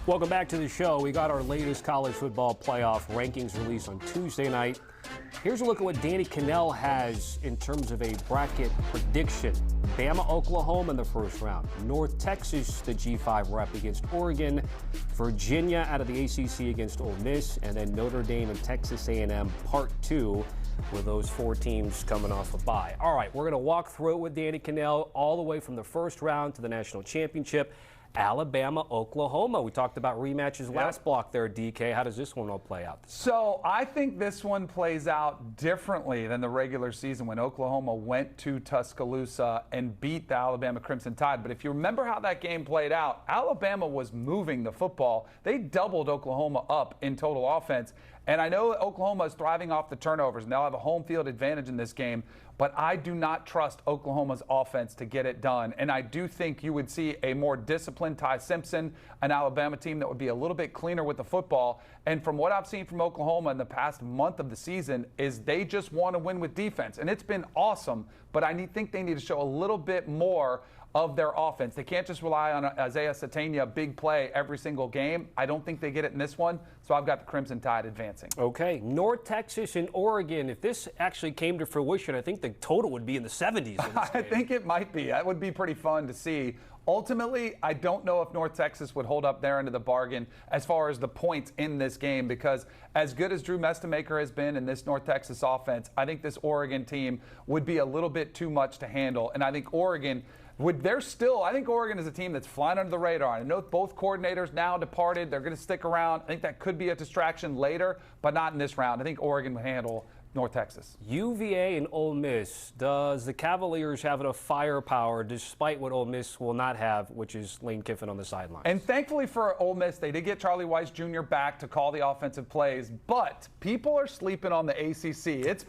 Welcome back to the show. We got our latest college football playoff rankings released on Tuesday night. Here's a look at what Danny Kanell has in terms of a bracket prediction. Bama, Oklahoma in the first round. North Texas, the G5 rep against Oregon. Virginia out of the ACC against Ole Miss. And then Notre Dame and Texas A&M Part 2 with those four teams coming off a bye. All right, we're going to walk through it with Danny Kanell all the way from the first round to the national championship. Alabama, Oklahoma. We talked about rematches last block there, DK. How does this one all play out? So I think this one plays out differently than the regular season when Oklahoma went to Tuscaloosa and beat the Alabama Crimson Tide. But if you remember how that game played out, Alabama was moving the football. They doubled Oklahoma up in total offense. And I know Oklahoma is thriving off the turnovers, and they'll have a home field advantage in this game, but I do not trust Oklahoma's offense to get it done. And I do think you would see a more disciplined Ty Simpson, an Alabama team that would be a little bit cleaner with the football. And from what I've seen from Oklahoma in the past month of the season is they just want to win with defense. And it's been awesome, but I think they need to show a little bit more of their offense. They can't just rely on Isaiah Satania big play every single game. I don't think they get it in this one, so I've got the Crimson Tide advancing. Okay, North Texas and Oregon. If this actually came to fruition, I think the total would be in the 70s. I think it might be. That would be pretty fun to see. Ultimately, I don't know if North Texas would hold up their end of the bargain as far as the points in this game, because as good as Drew Mestemaker has been in this North Texas offense, I think this Oregon team would be a little bit too much to handle. And I think Oregon I think Oregon is a team that's flying under the radar. I know both coordinators now departed. They're going to stick around. I think that could be a distraction later, but not in this round. I think Oregon would handle North Texas. UVA and Ole Miss. Does the Cavaliers have enough firepower despite what Ole Miss will not have, which is Lane Kiffin on the sidelines? And thankfully for Ole Miss, they did get Charlie Weiss Jr. back to call the offensive plays, but people are sleeping on the ACC. It's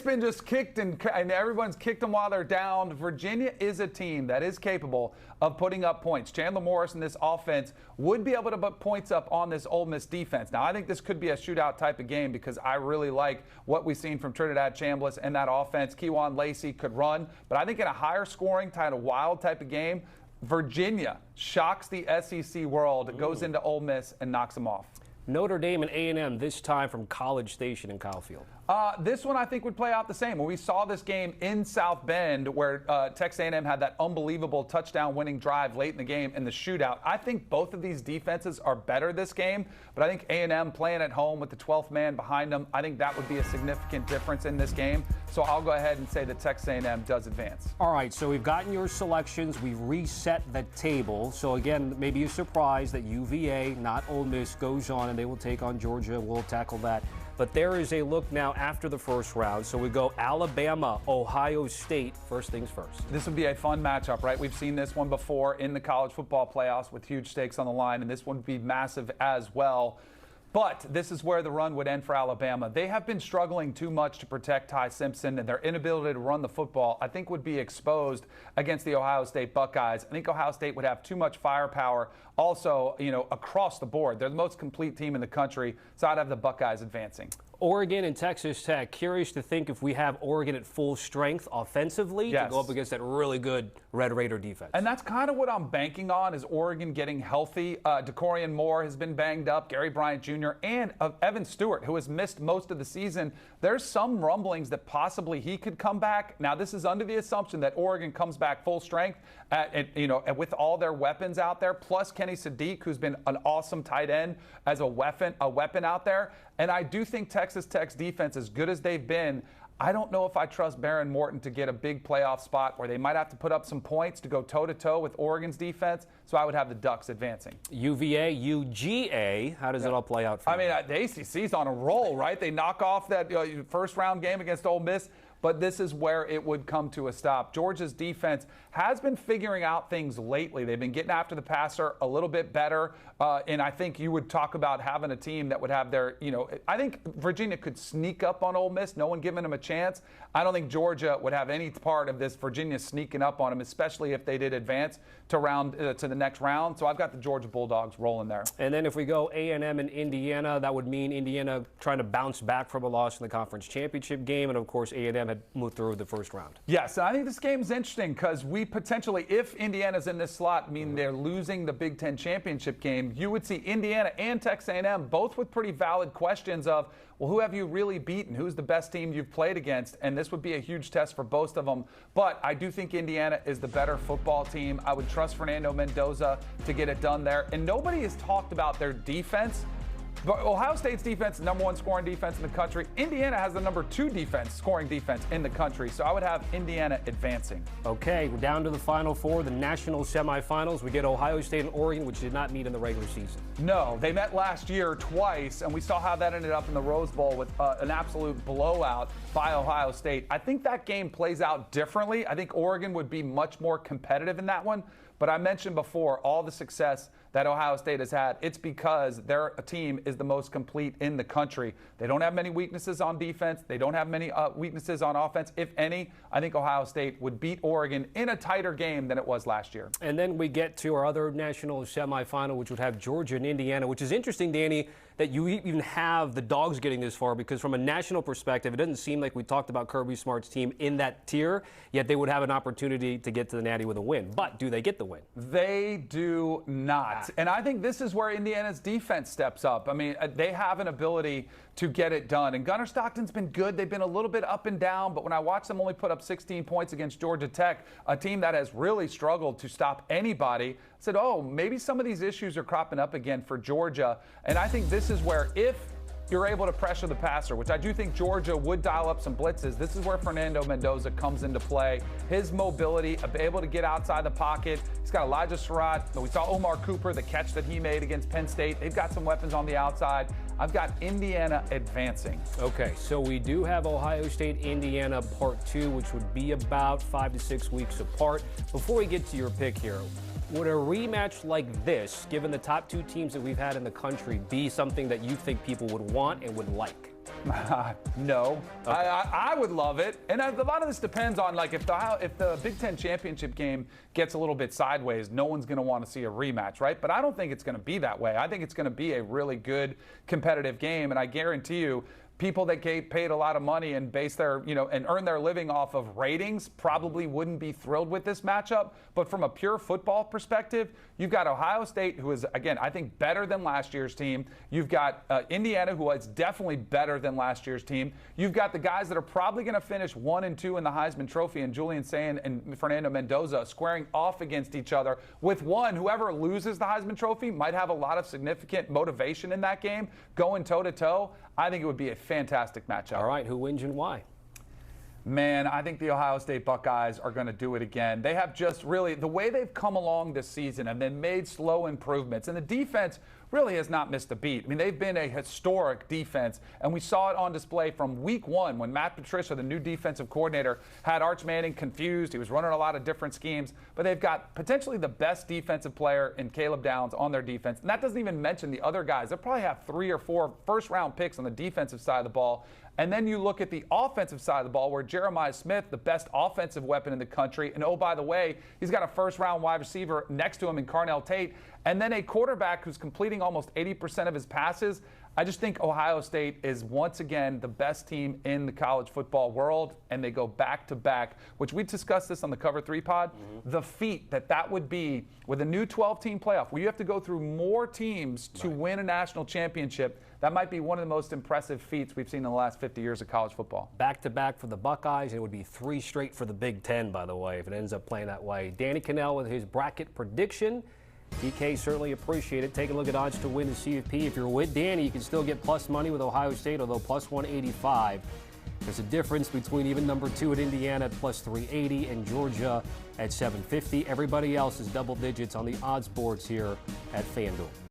been just kicked and everyone's kicked them while they're down. Virginia is a team that is capable of putting up points. Chandler Morris and this offense would be able to put points up on this Ole Miss defense. Now, I think this could be a shootout type of game because I really like what we've seen from Trinidad Chambliss and that offense. Kejuan Lacey could run, but I think in a higher scoring, kind of wild type of game, Virginia shocks the SEC world, goes into Ole Miss and knocks them off. Notre Dame and A&M this time from College Station in Kyle Field. This one I think would play out the same. When we saw this game in South Bend where Texas A&M had that unbelievable touchdown-winning drive late in the game in the shootout, I think both of these defenses are better this game, but I think A&M playing at home with the 12th man behind them, I think that would be a significant difference in this game. So I'll go ahead and say that Texas A&M does advance. All right, so we've gotten your selections. We've reset the table. So again, maybe a surprise that UVA, not Ole Miss, goes on and they will take on Georgia. We'll tackle that. But there is a look now after the first round. So we go Alabama, Ohio State, first things first. This would be a fun matchup, right? We've seen this one before in the college football playoffs with huge stakes on the line, and this one would be massive as well. But this is where the run would end for Alabama. They have been struggling too much to protect Ty Simpson, and their inability to run the football, I think, would be exposed against the Ohio State Buckeyes. I think Ohio State would have too much firepower also, across the board. They're the most complete team in the country, so I'd have the Buckeyes advancing. Oregon and Texas Tech. Curious to think if we have Oregon at full strength offensively to go up against that really good Red Raider defense. And that's kind of what I'm banking on is Oregon getting healthy. DeCorian Moore has been banged up, Gary Bryant Jr., and Evan Stewart, who has missed most of the season. There's some rumblings that possibly he could come back. Now, this is under the assumption that Oregon comes back full strength with all their weapons out there, plus Kenny Sadiq, who's been an awesome tight end as a weapon out there. And I do think Texas Tech's defense, as good as they've been, I don't know if I trust Baron Morton to get a big playoff spot where they might have to put up some points to go toe-to-toe with Oregon's defense. So I would have the Ducks advancing. UVA, UGA, how does it all play out for you? The ACC's on a roll, right? They knock off that first-round game against Ole Miss. But this is where it would come to a stop. Georgia's defense has been figuring out things lately. They've been getting after the passer a little bit better. And I think you would talk about having a team that would have their, I think Virginia could sneak up on Ole Miss, no one giving them a chance. I don't think Georgia would have any part of this Virginia sneaking up on them, especially if they did advance to the next round. So I've got the Georgia Bulldogs rolling there. And then if we go A&M and Indiana, that would mean Indiana trying to bounce back from a loss in the conference championship game. And, of course, A&M them had moved through the first round. Yes, and I think this game is interesting because we potentially, if Indiana's in this slot, mean they're losing the Big Ten championship game, you would see Indiana and Texas A&M both with pretty valid questions of, well, who have you really beaten? Who's the best team you've played against? And this would be a huge test for both of them. But I do think Indiana is the better football team. I would trust Fernando Mendoza to get it done there. And nobody has talked about their defense. But Ohio State's defense is the #1 scoring defense in the country. Indiana has the #2 scoring defense in the country. So I would have Indiana advancing. Okay, we're down to the Final Four, the national semifinals. We get Ohio State and Oregon, which did not meet in the regular season. No, they met last year twice, and we saw how that ended up in the Rose Bowl with an absolute blowout by Ohio State. I think that game plays out differently. I think Oregon would be much more competitive in that one. But I mentioned before all the success that Ohio State has had. It's because their team is the most complete in the country. They don't have many weaknesses on defense. They don't have many weaknesses on offense. If any, I think Ohio State would beat Oregon in a tighter game than it was last year. And then we get to our other national semifinal, which would have Georgia and Indiana, which is interesting, Danny, that you even have the Dogs getting this far, because from a national perspective, it doesn't seem like we talked about Kirby Smart's team in that tier, yet they would have an opportunity to get to the Natty with a win. But do they get the win? They do not. And I think this is where Indiana's defense steps up. I mean, they have an ability to get it done. And Gunnar Stockton's been good. They've been a little bit up and down, but when I watch them only put up 16 points against Georgia Tech, a team that has really struggled to stop anybody, I said, oh, maybe some of these issues are cropping up again for Georgia. And I think this is where, if you're able to pressure the passer, which I do think Georgia would dial up some blitzes, this is where Fernando Mendoza comes into play. His mobility, able to get outside the pocket. He's got Elijah Surratt. We saw Omar Cooper, the catch that he made against Penn State. They've got some weapons on the outside. I've got Indiana advancing. Okay, so we do have Ohio State, Indiana Part 2, which would be about 5 to 6 weeks apart. Before we get to your pick here, would a rematch like this, given the top 2 teams that we've had in the country, be something that you think people would want and would like? No. Okay. I would love it. And a lot of this depends on, like, if the Big Ten championship game gets a little bit sideways, no one's going to want to see a rematch, right? But I don't think it's going to be that way. I think it's going to be a really good competitive game, and I guarantee you, people that get paid a lot of money and base their, and earn their living off of ratings probably wouldn't be thrilled with this matchup. But from a pure football perspective, you've got Ohio State, who is, again, I think better than last year's team. You've got Indiana, who is definitely better than last year's team. You've got the guys that are probably going to finish 1 and 2 in the Heisman Trophy, and Julian Sayin and Fernando Mendoza squaring off against each other. With one, whoever loses the Heisman Trophy might have a lot of significant motivation in that game, going toe-to-toe. I think it would be a fantastic matchup. All right, who wins and why? Man, I think the Ohio State Buckeyes are going to do it again. They have just really, the way they've come along this season and then made slow improvements. And the defense really has not missed a beat. I mean, they've been a historic defense, and we saw it on display from week 1 when Matt Patricia, the new defensive coordinator, had Arch Manning confused. He was running a lot of different schemes, but they've got potentially the best defensive player in Caleb Downs on their defense. And that doesn't even mention the other guys. They'll probably have 3 or 4 first-round picks on the defensive side of the ball. And then you look at the offensive side of the ball, where Jeremiah Smith, the best offensive weapon in the country, and oh, by the way, he's got a first-round wide receiver next to him in Carnell Tate, and then a quarterback who's completing almost 80% of his passes. I just think Ohio State is once again the best team in the college football world, and they go back-to-back, which we discussed this on the Cover 3 pod. The feat that would be with a new 12-team playoff, where you have to go through more teams to win a national championship. That might be one of the most impressive feats we've seen in the last 50 years of college football. Back-to-back for the Buckeyes. It would be 3 straight for the Big Ten, by the way, if it ends up playing that way. Danny Kanell with his bracket prediction. DK certainly appreciate it. Take a look at odds to win the CFP. If you're with Danny, you can still get plus money with Ohio State, although plus 185. There's a difference between even number 2 at Indiana at plus 380 and Georgia at 750. Everybody else is double digits on the odds boards here at FanDuel.